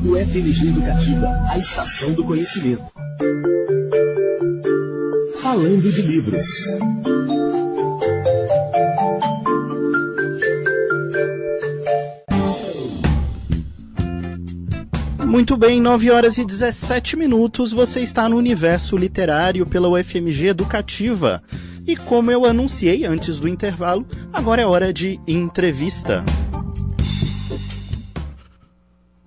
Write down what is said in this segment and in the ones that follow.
O FMG Educativa, a estação do conhecimento. Falando de livros. Muito bem, 9 horas e 17 minutos, você está no Universo Literário pela UFMG Educativa. E como eu anunciei antes do intervalo, agora é hora de entrevista.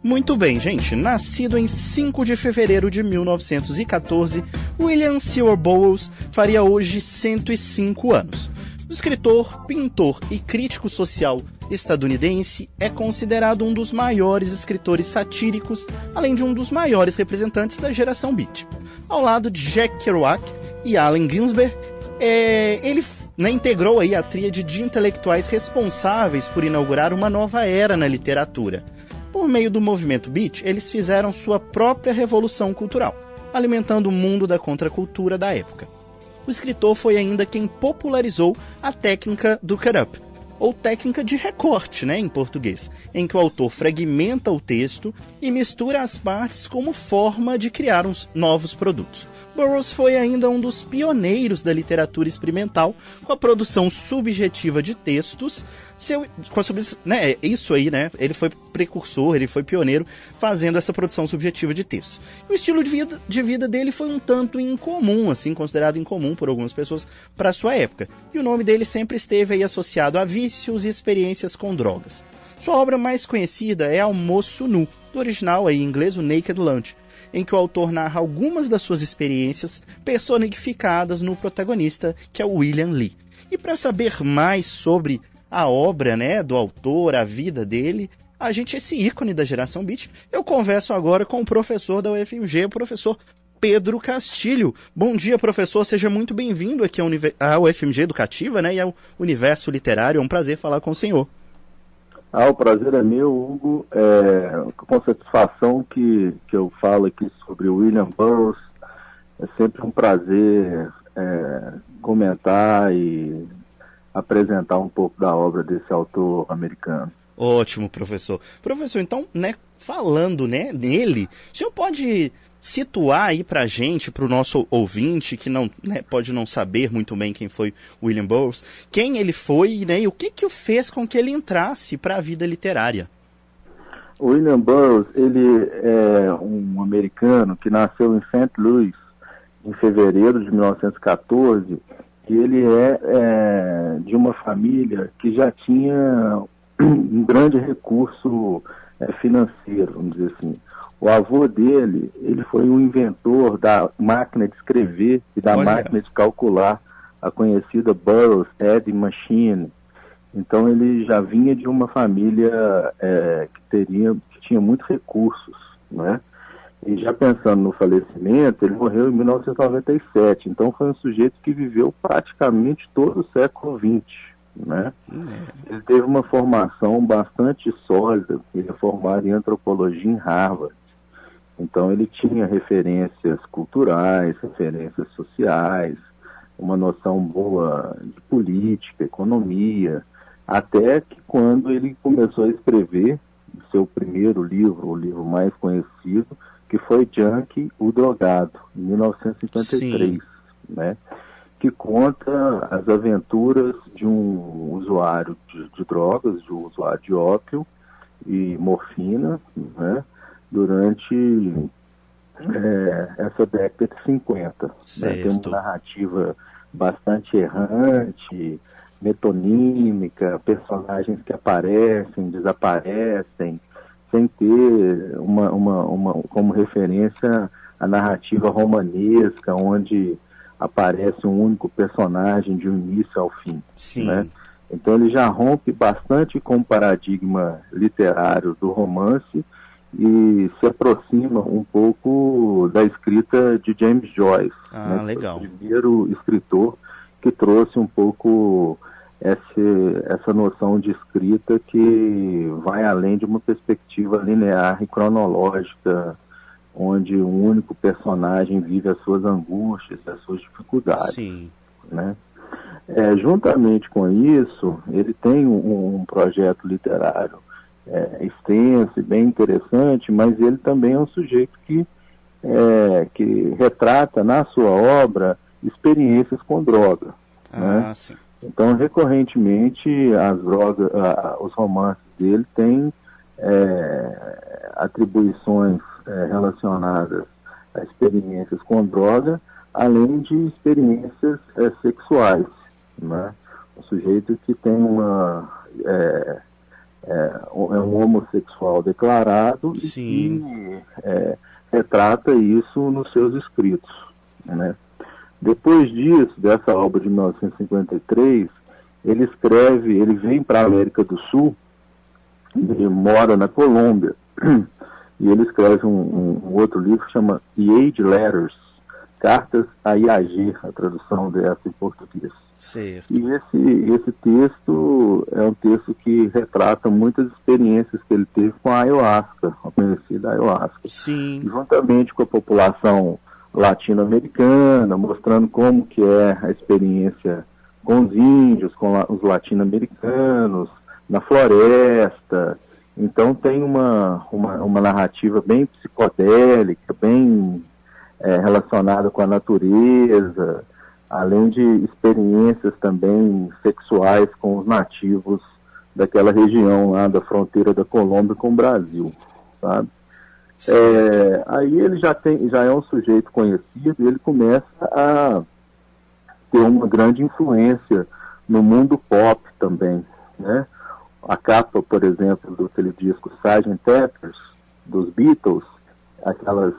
Muito bem, gente. Nascido em 5 de fevereiro de 1914, William Seward Burroughs faria hoje 105 anos. O escritor, pintor e crítico social estadunidense é considerado um dos maiores escritores satíricos, além de um dos maiores representantes da geração Beat. Ao lado de Jack Kerouac e Allen Ginsberg, ele integrou aí a tríade de intelectuais responsáveis por inaugurar uma nova era na literatura. Por meio do movimento Beat, eles fizeram sua própria revolução cultural, alimentando o mundo da contracultura da época. O escritor foi ainda quem popularizou a técnica do cut-up, ou técnica de recorte, em português, em que o autor fragmenta o texto e mistura as partes como forma de criar uns novos produtos. Burroughs foi ainda um dos pioneiros da literatura experimental com a produção subjetiva de textos. Ele foi precursor, ele foi pioneiro fazendo essa produção subjetiva de textos. O estilo de vida dele foi um tanto incomum, considerado incomum por algumas pessoas para a sua época. E o nome dele sempre esteve aí associado a vícios e experiências com drogas. Sua obra mais conhecida é Almoço Nu, do original aí, em inglês, o Naked Lunch, em que o autor narra algumas das suas experiências personificadas no protagonista, que é o William Lee. E para saber mais sobre a obra, do autor, a vida dele, esse ícone da geração Beat, eu converso agora com o professor da UFMG, o professor Pedro Castilho. Bom dia, professor, seja muito bem-vindo aqui à UFMG Educativa, e ao Universo Literário. É um prazer falar com o senhor. O prazer é meu, Hugo. Com satisfação que eu falo aqui sobre o William Burroughs. É sempre um prazer comentar e apresentar um pouco da obra desse autor americano. Ótimo, professor. Professor, então, falando nele, o senhor pode situar aí pra gente, pro nosso ouvinte, que não pode não saber muito bem quem foi William Burroughs, quem ele foi, e o que o fez com que ele entrasse para a vida literária? O William Burroughs, ele é um americano que nasceu em St. Louis em fevereiro de 1914, e ele é de uma família que já tinha um grande recurso financeiro, vamos dizer assim. O avô dele, ele foi o inventor da máquina de escrever e da máquina de calcular, a conhecida Burroughs Adding Machine. Então ele já vinha de uma família que tinha muitos recursos, E já pensando no falecimento, ele morreu em 1997, então foi um sujeito que viveu praticamente todo o século XX, Ele teve uma formação bastante sólida, ele é formado em antropologia em Harvard. Então ele tinha referências culturais, referências sociais, uma noção boa de política, economia, até que quando ele começou a escrever o seu primeiro livro, o livro mais conhecido, que foi Junkie, o Drogado, em 1953, que conta as aventuras de um usuário de drogas, de um usuário de ópio e morfina, durante essa década de 50. Tem uma narrativa bastante errante, metonímica, personagens que aparecem, desaparecem, sem ter como referência a narrativa romanesca, onde aparece um único personagem de um início ao fim. Então ele já rompe bastante com o paradigma literário do romance e se aproxima um pouco da escrita de James Joyce, legal. Foi o primeiro escritor que trouxe um pouco essa noção de escrita que vai além de uma perspectiva linear e cronológica, onde um único personagem vive as suas angústias, as suas dificuldades. Juntamente com isso, ele tem um projeto literário extenso e bem interessante, mas ele também é um sujeito que retrata na sua obra experiências com droga. Né? Sim. Então, recorrentemente, os romances dele têm atribuições relacionadas a experiências com droga, além de experiências sexuais. Né? Um sujeito que tem um homossexual declarado. Sim. E que retrata isso nos seus escritos. Né? Depois disso, dessa obra de 1953, ele vem para a América do Sul, ele mora na Colômbia, e ele escreve um outro livro que chama The Age Letters, Cartas a IAG, a tradução dessa em português. Certo. E esse texto é um texto que retrata muitas experiências que ele teve com a ayahuasca, a conhecida ayahuasca. Sim. Juntamente com a população latino-americana, mostrando como que é a experiência com os índios, com os latino-americanos, na floresta. Então tem uma narrativa bem psicodélica, bem relacionada com a natureza, além de experiências também sexuais com os nativos daquela região lá da fronteira da Colômbia com o Brasil, sabe? Aí ele já é um sujeito conhecido e ele começa a ter uma grande influência no mundo pop também, né? A capa, por exemplo, daquele disco Sgt. Pepper's, dos Beatles, aquelas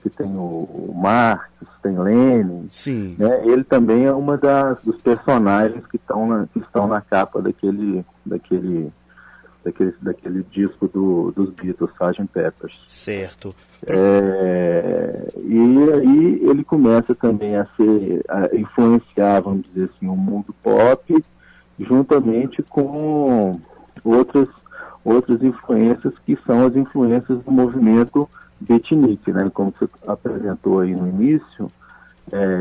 que tem o Marx, tem Lenin. Sim. Né? Ele também é uma dos personagens que estão na capa daquele disco dos Beatles, Sgt. Pepper's. Certo. E aí ele começa também a influenciar, vamos dizer assim, o mundo pop, juntamente com outras influências que são as influências do movimento beatnik, né? Como você apresentou aí no início,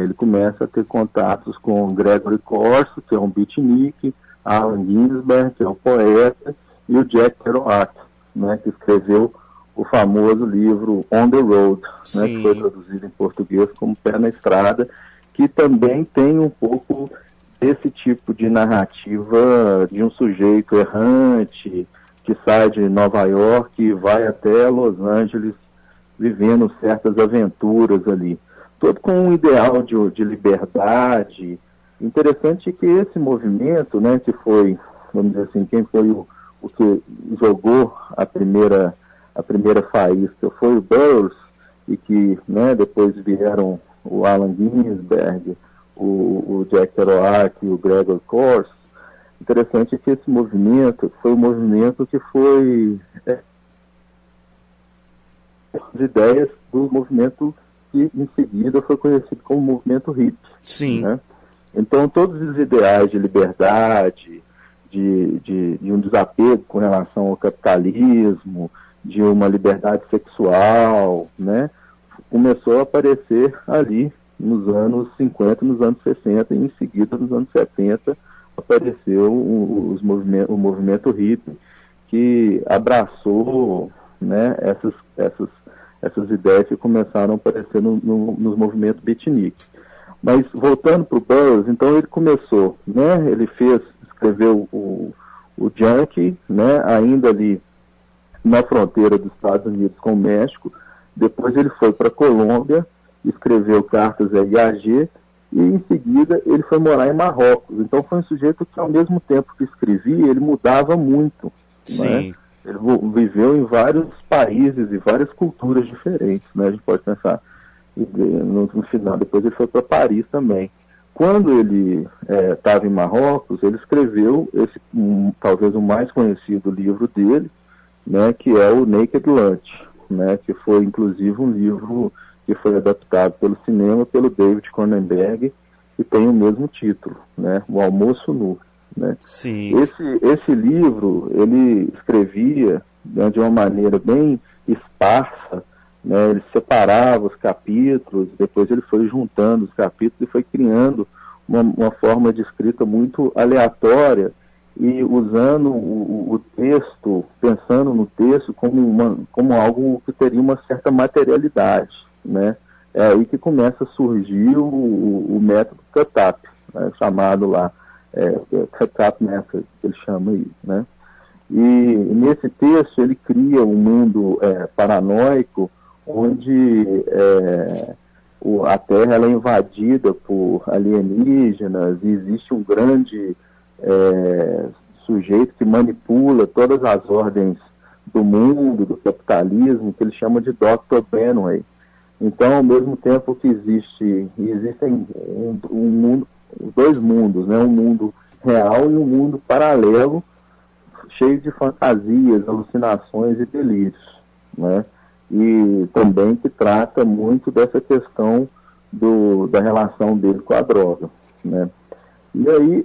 ele começa a ter contatos com Gregory Corso, que é um beatnik, Allen Ginsberg, que é um poeta, e o Jack Kerouac, né, que escreveu o famoso livro On the Road, né, que foi traduzido em português como Pé na Estrada, que também tem um pouco desse tipo de narrativa de um sujeito errante que sai de Nova York e vai até Los Angeles vivendo certas aventuras ali. Todo com um ideal de liberdade. Interessante que esse movimento, né, que foi, vamos dizer assim, quem foi o que jogou a primeira faísca foi o Burroughs, e que, né, depois vieram o Allen Ginsberg, o Jack Kerouac e o Gregor Corso. Interessante que esse movimento foi um movimento que foi as ideias do movimento que em seguida foi conhecido como movimento hippie. Sim. Né? Então todos os ideais de liberdade, de um desapego com relação ao capitalismo, de uma liberdade sexual, né, começou a aparecer ali nos anos 50, nos anos 60, e em seguida nos anos 70 apareceu o movimento hippie, que abraçou, né, essas ideias que começaram a aparecer nos movimentos beatnik. Mas voltando para o Burroughs, então ele começou, né, ele escreveu o Junkie, né, ainda ali na fronteira dos Estados Unidos com o México. Depois ele foi para a Colômbia, escreveu Cartas a IAG, e em seguida ele foi morar em Marrocos. Então foi um sujeito que, ao mesmo tempo que escrevia, ele mudava muito. Sim. Né? Ele viveu em vários países e várias culturas diferentes. Né? A gente pode pensar no final, depois ele foi para Paris também. Quando ele estava em Marrocos, ele escreveu talvez o mais conhecido livro dele, né, que é o Naked Lunch, né, que foi inclusive um livro que foi adaptado pelo cinema pelo David Cronenberg, e tem o mesmo título, né, O Almoço Nu. Né. Sim. Esse livro ele escrevia, né, de uma maneira bem esparsa, né, ele separava os capítulos, depois ele foi juntando os capítulos e foi criando uma forma de escrita muito aleatória, e usando o texto, pensando no texto como algo que teria uma certa materialidade, né? É aí que começa a surgir o método cut-up, né, chamado lá, cut-up method, que ele chama aí, né? E nesse texto ele cria um mundo paranoico, onde a Terra ela é invadida por alienígenas, e existe um grande sujeito que manipula todas as ordens do mundo, do capitalismo, que ele chama de Dr. Benway. Então, ao mesmo tempo que existem dois mundos, né? Um mundo real e um mundo paralelo, cheio de fantasias, alucinações e delírios, né? E também que trata muito dessa questão da relação dele com a droga, né? E aí,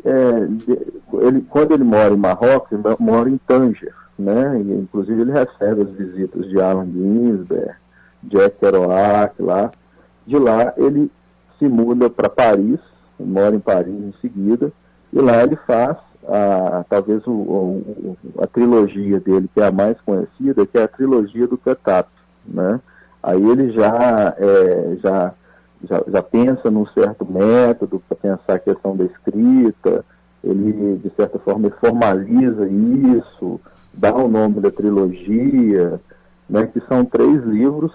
quando ele mora em Marrocos, ele mora em Tanger, né? E, inclusive ele recebe as visitas de Allen Ginsberg, Jack Kerouac lá. De lá ele se muda para Paris, mora em Paris em seguida, e lá ele faz talvez a trilogia dele, que é a mais conhecida, que é a trilogia do cut-up, né? Aí ele já pensa num certo método para pensar a questão da escrita, ele, de certa forma, formaliza isso, dá o nome da trilogia, né, que são 3 livros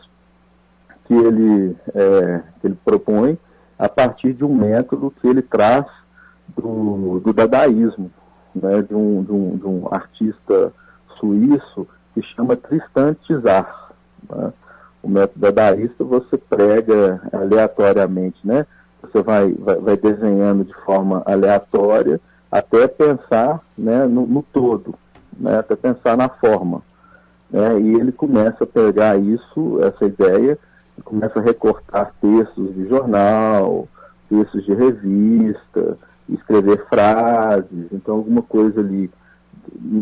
que ele propõe a partir de um método que ele traz do dadaísmo, né, de um artista suíço que chama Tristan Tzar, né? O método dadaísta você prega aleatoriamente, né? Você vai desenhando de forma aleatória até pensar, né, no todo, né, até pensar na forma, né? E ele começa a pegar essa ideia, e começa a recortar textos de jornal, textos de revista, escrever frases, então alguma coisa ali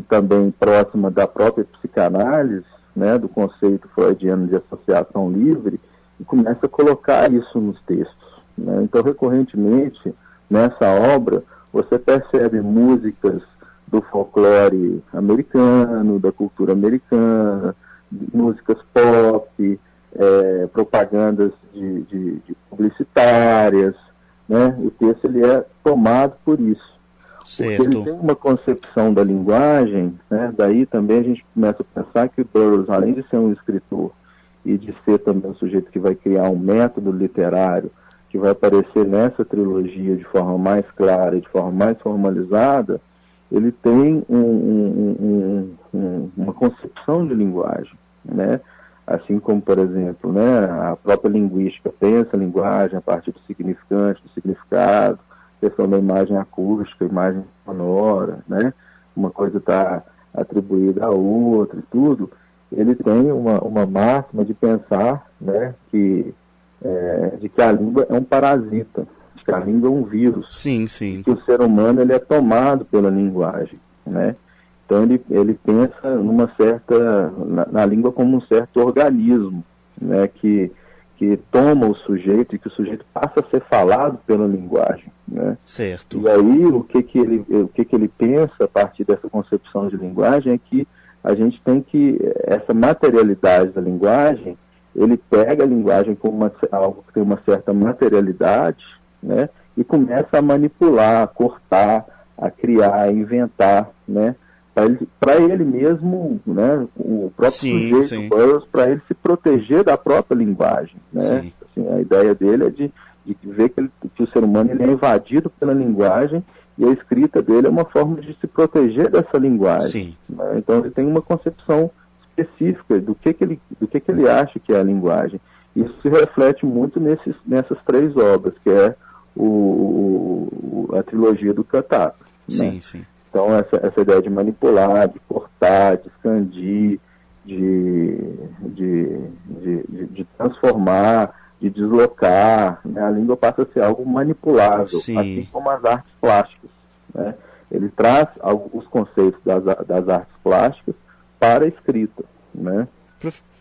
também próxima da própria psicanálise, né, do conceito freudiano de associação livre, e começa a colocar isso nos textos, né? Então, recorrentemente, nessa obra, você percebe músicas do folclore americano, da cultura americana, músicas pop, propagandas de publicitárias, né? O texto ele é tomado por isso. Certo. Porque ele tem uma concepção da linguagem, né? Daí também a gente começa a pensar que o Burroughs, além de ser um escritor e de ser também um sujeito que vai criar um método literário que vai aparecer nessa trilogia de forma mais clara, de forma mais formalizada, ele tem uma concepção de linguagem, né? Assim como, por exemplo, né, a própria linguística pensa a linguagem a partir do significante, do significado, questão da imagem acústica, imagem sonora, né? Uma coisa está atribuída à outra e tudo. Ele tem uma máxima de pensar, né, de que a língua é um parasita, de que a língua é um vírus. Sim, sim. Que o ser humano ele é tomado pela linguagem, né? Então ele pensa na língua como um certo organismo, né, que toma o sujeito e que o sujeito passa a ser falado pela linguagem, né? Certo. E aí o que ele pensa a partir dessa concepção de linguagem é que a gente tem que, essa materialidade da linguagem, ele pega a linguagem como algo que tem uma certa materialidade, né, e começa a manipular, a cortar, a criar, a inventar, né, para ele mesmo, né, o próprio sujeito Burroughs, para ele se proteger da própria linguagem, né? Assim, a ideia dele é de ver que o ser humano ele é invadido pela linguagem, e a escrita dele é uma forma de se proteger dessa linguagem, né? Então ele tem uma concepção específica do que ele acha que é a linguagem. Isso se reflete muito nessas 3 obras, que é a trilogia do cut-up, né? Então, essa ideia de manipular, de cortar, de expandir, de transformar, de deslocar, né? A língua passa a ser algo manipulável, assim como as artes plásticas, né? Ele traz os conceitos das artes plásticas para a escrita, né?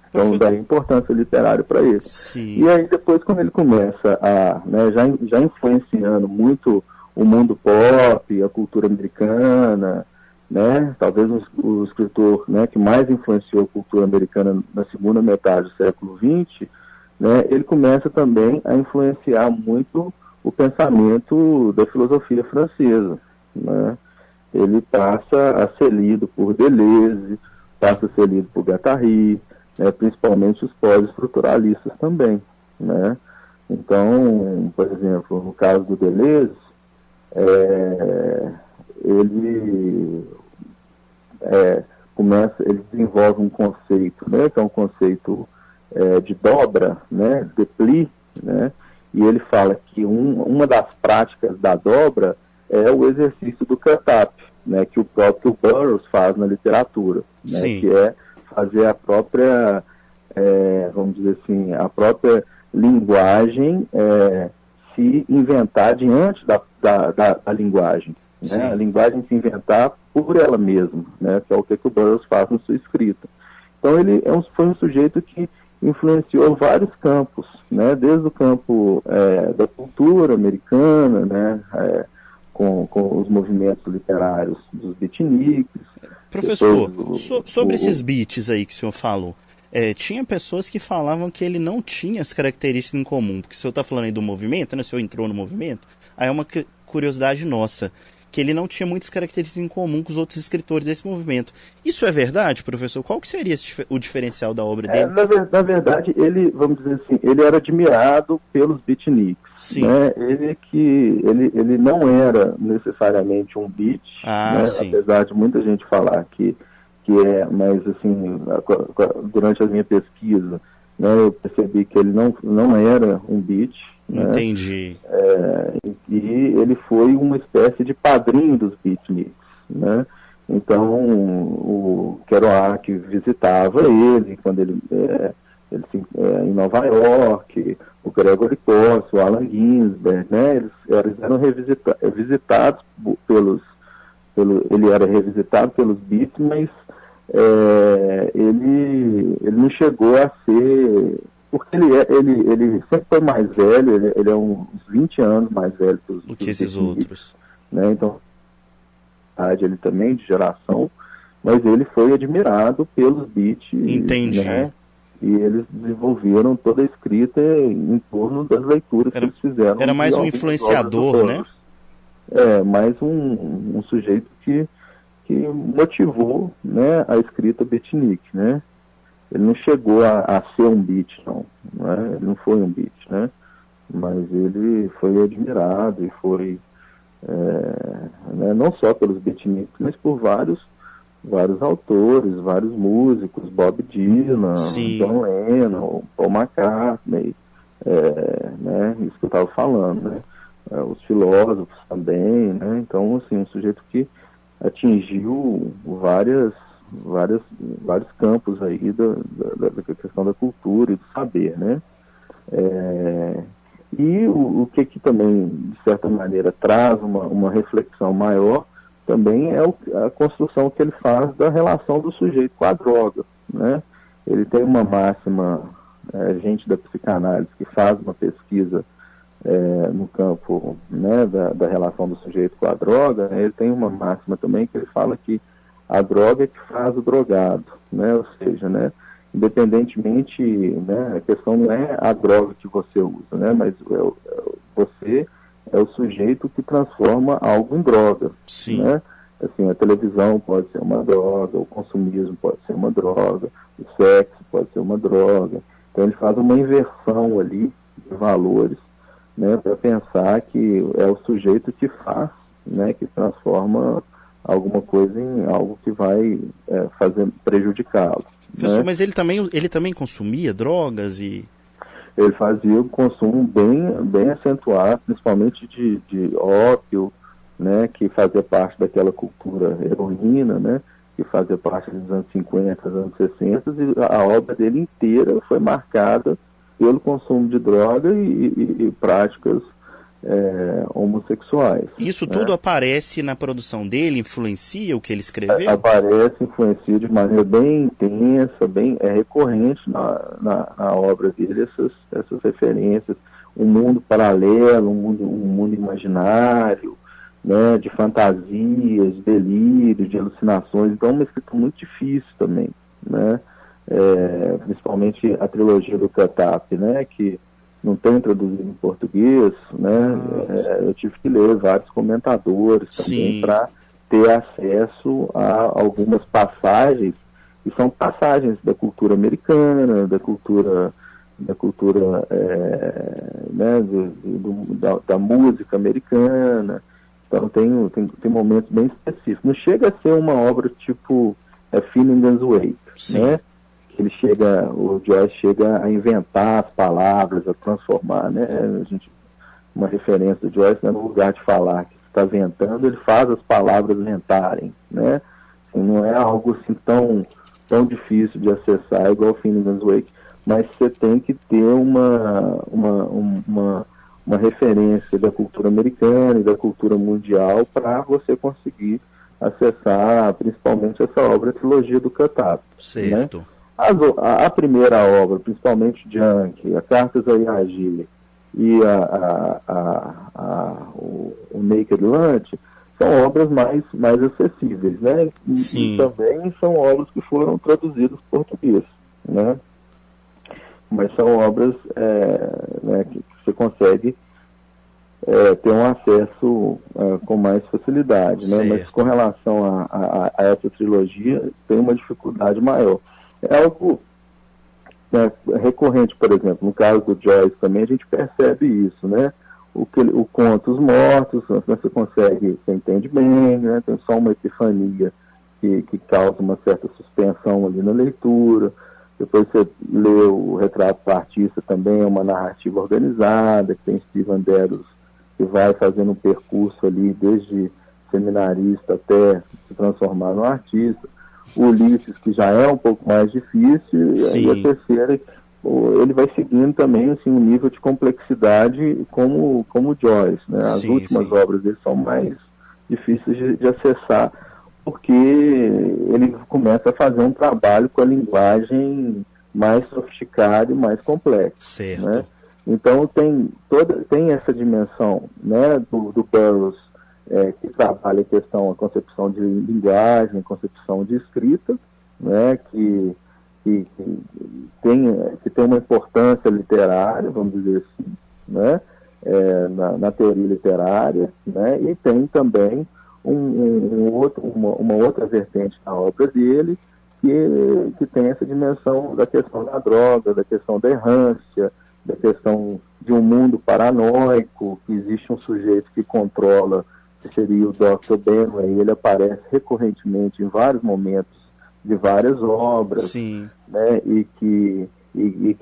Então, daí a importância literária para ele. E aí, depois, quando ele começa né, já influenciando muito o mundo pop, a cultura americana, né, talvez o escritor, né, que mais influenciou a cultura americana na segunda metade do século XX, né, ele começa também a influenciar muito o pensamento da filosofia francesa, né? Ele passa a ser lido por Deleuze, passa a ser lido por Guattari, né, principalmente os pós-estruturalistas também, né? Então, por exemplo, no caso do Deleuze, ele ele desenvolve um conceito, né, que é um conceito de dobra, né, de pli, né, e ele fala que uma das práticas da dobra é o exercício do cut-up, né, que o próprio Burroughs faz na literatura, né, que é fazer a própria, vamos dizer assim, a própria linguagem se inventar diante da linguagem, né, a linguagem se inventar por ela mesma, né, que é o que o Burroughs faz na sua escrita. Então ele foi um sujeito que influenciou vários campos, né, desde o campo da cultura americana, né, com os movimentos literários dos beatniks. Professor, sobre esses beats aí que o senhor falou, tinha pessoas que falavam que ele não tinha as características em comum, porque o senhor está falando aí do movimento, né, o senhor entrou no movimento, aí é uma curiosidade nossa, que ele não tinha muitas características em comum com os outros escritores desse movimento. Isso é verdade, professor? Qual que seria o diferencial da obra dele? Na verdade, ele, vamos dizer assim, ele era admirado pelos beatniks. Sim. Né? Ele não era necessariamente um beat, né? Apesar de muita gente falar que mas assim, durante a minha pesquisa, né, eu percebi que ele não era um beat. Entendi. Né? E ele foi uma espécie de padrinho dos beatniks, né? Então o Kerouac visitava ele quando ele em Nova York, o Gregory Corso, o Allen Ginsberg, né? Eles eram visitados ele era revisitado pelos beats, mas ele não chegou a ser, porque ele sempre foi mais velho, ele é uns 20 anos mais velho do que esses outros, né? Então, ele também de geração, mas ele foi admirado pelos beats. Entendi. Né? E eles desenvolveram toda a escrita em torno das leituras que eles fizeram. Era mais um influenciador, né? Mais um sujeito que motivou, né, a escrita beatnik, né? Ele não chegou a ser um beat, não, né? Ele não foi um beat, né? Mas ele foi admirado e foi, né, não só pelos beatniks, mas por vários autores, vários músicos, Bob Dylan, Sim. John Lennon, Paul McCartney, né? Isso que eu estava falando, né? Os filósofos também, né? Então, assim, um sujeito que atingiu vários campos aí da questão da cultura e do saber, né? E o que também, de certa maneira, traz uma reflexão maior também é a construção que ele faz da relação do sujeito com a droga, né? Ele tem uma máxima, gente da psicanálise que faz uma pesquisa no campo, né, da relação do sujeito com a droga, né? Ele tem uma máxima também que ele fala que a droga é que faz o drogado, né? Ou seja, né, independentemente, né, a questão não é a droga que você usa, né, mas você é o sujeito que transforma algo em droga. Sim. Né? Assim, a televisão pode ser uma droga, o consumismo pode ser uma droga, o sexo pode ser uma droga. Então ele faz uma inversão ali de valores, né, para pensar que é o sujeito que faz, né, que transforma alguma coisa em algo que vai prejudicá-lo. Professor, né? Mas ele também consumia drogas e... Ele fazia o consumo bem acentuado, principalmente de ópio, né, que fazia parte daquela cultura heroína, né, que fazia parte dos anos 50, dos anos 60, e a obra dele inteira foi marcada pelo consumo de droga e práticas homossexuais. Isso tudo aparece na produção dele, influencia o que ele escreveu? Aparece, influencia de maneira bem intensa, bem recorrente na obra dele, essas referências, um mundo paralelo, um mundo imaginário, né, de fantasias, de delírio, de alucinações. Então é uma escrita muito difícil também, né? Principalmente a trilogia do Cut-Up, né, que não tem traduzido em português, né? Eu tive que ler vários comentadores também para ter acesso a algumas passagens, que são passagens da cultura americana, da cultura né, da música americana. Então tem momentos bem específicos. Não chega a ser uma obra tipo Finnegan's Wake, né? Que o Joyce chega a inventar as palavras, a transformar, né? Uma referência do Joyce, né, no lugar de falar que está ventando, ele faz as palavras ventarem, né? Assim, não é algo assim tão difícil de acessar, igual o Finnegan's Wake, mas você tem que ter uma referência da cultura americana e da cultura mundial para você conseguir acessar principalmente essa obra, a trilogia do Cut-Up. Certo. Né? A primeira obra, principalmente Junk, a Cartas a Yagir e o Naked Lunch, são obras mais acessíveis, né? E também são obras que foram traduzidas para português, né? Mas são obras né, que você consegue ter um acesso com mais facilidade, né? Mas com relação a essa trilogia, tem uma dificuldade maior. É algo recorrente, por exemplo, no caso do Joyce também, a gente percebe isso, né? O conto Os Mortos, você entende bem, né? Tem só uma epifania que causa uma certa suspensão ali na leitura. Depois você lê o Retrato do Artista, também é uma narrativa organizada, que tem Steve Anderson, que vai fazendo um percurso ali, desde seminarista até se transformar no artista. O Ulisses, que já é um pouco mais difícil, e a terceira, ele vai seguindo também assim, um nível de complexidade como Joyce, né? As últimas obras dele são mais difíceis de acessar, porque ele começa a fazer um trabalho com a linguagem mais sofisticada e mais complexa. Certo. Né? Então tem essa dimensão, né, do Burroughs, que trabalha a concepção de linguagem, concepção de escrita, né, que tem uma importância literária, vamos dizer assim, né, na teoria literária, né, e tem também uma outra vertente na obra dele, que tem essa dimensão da questão da droga, da questão da errância, da questão de um mundo paranoico, que existe um sujeito que controla, que seria o Dr. Benway, ele aparece recorrentemente em vários momentos de várias obras, né, e que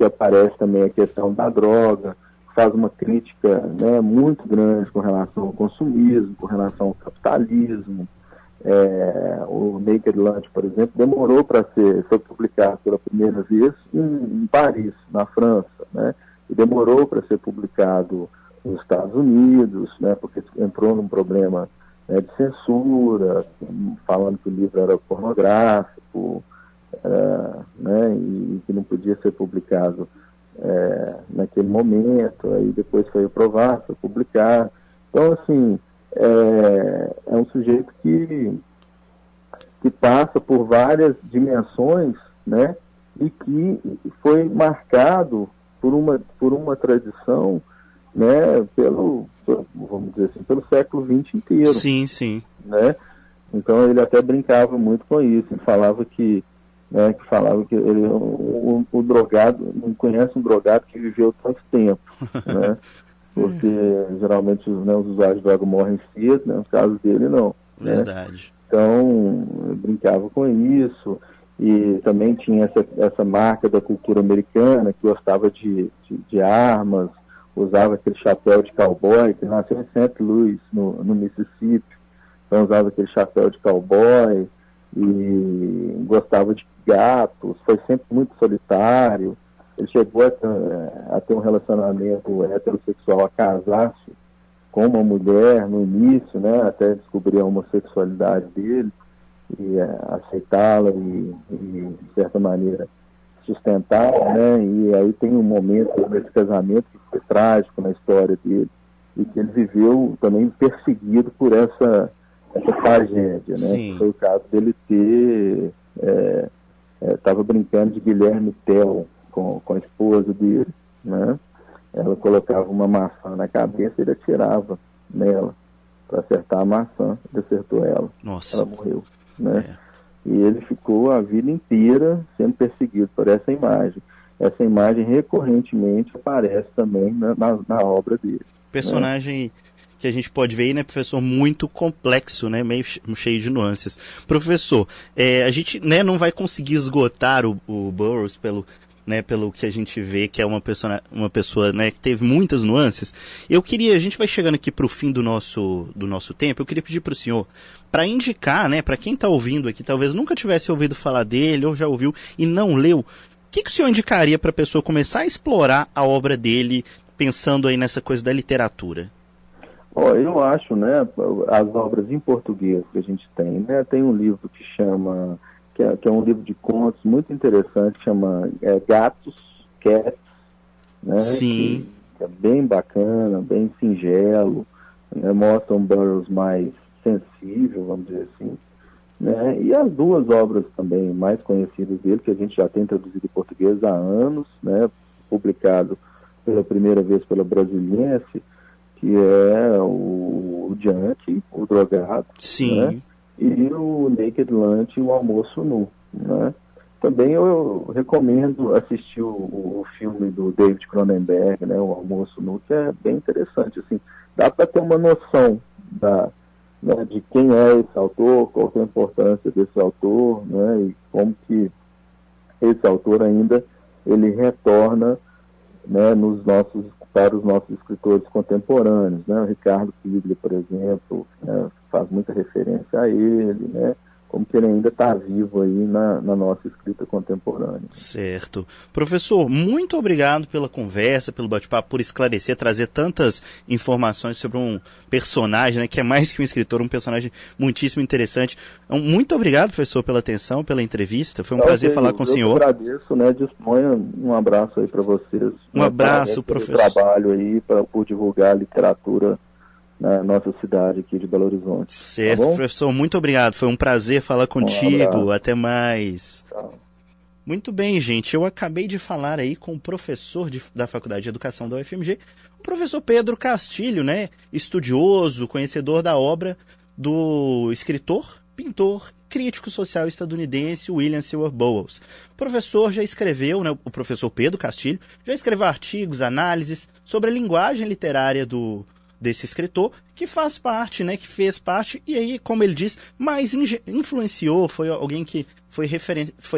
aparece também a questão da droga, faz uma crítica, né, muito grande com relação ao consumismo, com relação ao capitalismo. O Naked Lunch, por exemplo, demorou para ser publicado pela primeira vez em Paris, na França, né, e demorou para ser publicado nos Estados Unidos, né, porque entrou num problema de censura, falando que o livro era pornográfico, né, e que não podia ser publicado naquele momento. Aí depois foi aprovado, foi publicado. Então, assim, é um sujeito que passa por várias dimensões, né, e que foi marcado por uma tradição, né, vamos dizer assim, pelo século XX inteiro. Sim. Né? Então ele até brincava muito com isso, ele falava que ele, o drogado, não conhece um drogado que viveu tanto tempo, né? Porque geralmente os usuários de droga morrem cedo, né? No caso dele não. Verdade. Né? Então eu brincava com isso. E também tinha essa marca da cultura americana, que gostava de armas, usava aquele chapéu de cowboy, que nasceu em St. Louis, no Mississippi. Então usava aquele chapéu de cowboy e gostava de gatos, foi sempre muito solitário. Ele chegou a ter um relacionamento heterossexual, a casar-se com uma mulher no início, né, até descobrir a homossexualidade dele e aceitá-la e, de certa maneira, sustentá-la, né, e aí tem um momento nesse casamento que foi trágico na história dele, e que ele viveu também perseguido por essa tragédia, né? Sim. Foi o caso dele ter... estava brincando de Guilherme Tell com a esposa dele, né? Ela colocava uma maçã na cabeça e ele atirava nela para acertar a maçã, ele acertou ela. Nossa. Ela morreu, né? E ele ficou a vida inteira sendo perseguido por essa imagem. Essa imagem recorrentemente aparece também na obra dele. Personagem que a gente pode ver aí, né, professor, muito complexo, né, meio cheio de nuances. Professor, a gente, né, não vai conseguir esgotar o Burroughs pelo que a gente vê que é uma pessoa, né, que teve muitas nuances. A gente vai chegando aqui para o fim do nosso tempo, eu queria pedir para o senhor para indicar, né, para quem está ouvindo aqui, talvez nunca tivesse ouvido falar dele, ou já ouviu e não leu, o que o senhor indicaria para a pessoa começar a explorar a obra dele, pensando aí nessa coisa da literatura? Eu acho, né, as obras em português que a gente tem, né, tem um livro que chama, que é um livro de contos muito interessante, que chama Gatos, Cats, né? Sim. Que é bem bacana, bem singelo, né, mostra um Burroughs mais sensível, vamos dizer assim, né? E as duas obras também mais conhecidas dele, que a gente já tem traduzido em português há anos, né, publicado pela primeira vez pela Brasiliense, que é o Junkie, o Drogado, Sim. Né? E o Naked Lunch, o Almoço Nu, né? Também eu recomendo assistir o filme do David Cronenberg, né, o Almoço Nu, que é bem interessante, assim, dá para ter uma noção né, de quem é esse autor, qual é a importância desse autor, né, e como que esse autor ainda ele retorna, né, para os nossos escritores contemporâneos, né? O Ricardo Piglia, por exemplo, né, faz muita referência a ele, né? Como que ele ainda está vivo aí na nossa escrita contemporânea. Certo. Professor, muito obrigado pela conversa, pelo bate-papo, por esclarecer, trazer tantas informações sobre um personagem, né, que é mais que um escritor, um personagem muitíssimo interessante. Então, muito obrigado, professor, pela atenção, pela entrevista. Foi um prazer falar com o senhor. Eu agradeço, né? Disponha um abraço aí para vocês. Um abraço, professor. Trabalho aí por divulgar a literatura na nossa cidade aqui de Belo Horizonte. Certo, tá, professor, muito obrigado. Foi um prazer falar contigo. Até mais. Tchau. Muito bem, gente. Eu acabei de falar aí com o professor da Faculdade de Educação da UFMG, o professor Pedro Castilho, né? Estudioso, conhecedor da obra do escritor, pintor, crítico social estadunidense William Seward Burroughs. O professor já escreveu, né, o professor Pedro Castilho, já escreveu artigos, análises sobre a linguagem literária desse escritor, que faz parte, né, que fez parte, e aí, como ele diz, mais influenciou, foi alguém que foi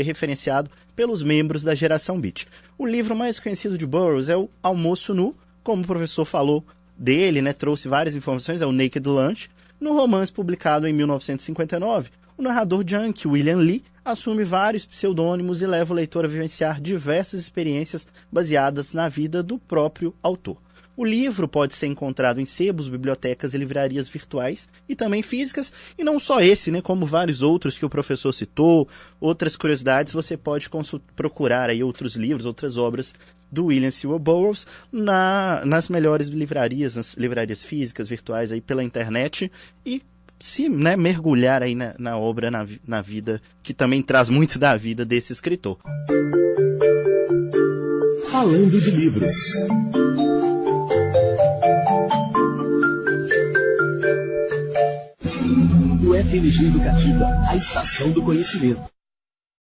referenciado pelos membros da geração Beat. O livro mais conhecido de Burroughs é o Almoço Nu, como o professor falou dele, né, trouxe várias informações, é o Naked Lunch. No romance publicado em 1959, o narrador junkie William Lee assume vários pseudônimos e leva o leitor a vivenciar diversas experiências baseadas na vida do próprio autor. O livro pode ser encontrado em sebos, bibliotecas e livrarias virtuais e também físicas, e não só esse, né, como vários outros que o professor citou, outras curiosidades, você pode procurar aí outros livros, outras obras do William Seward Burroughs nas melhores livrarias, nas livrarias físicas, virtuais, aí pela internet, e se, né, mergulhar aí na obra, na vida, que também traz muito da vida desse escritor. Falando de livros. O FMG Educativa, a estação do conhecimento.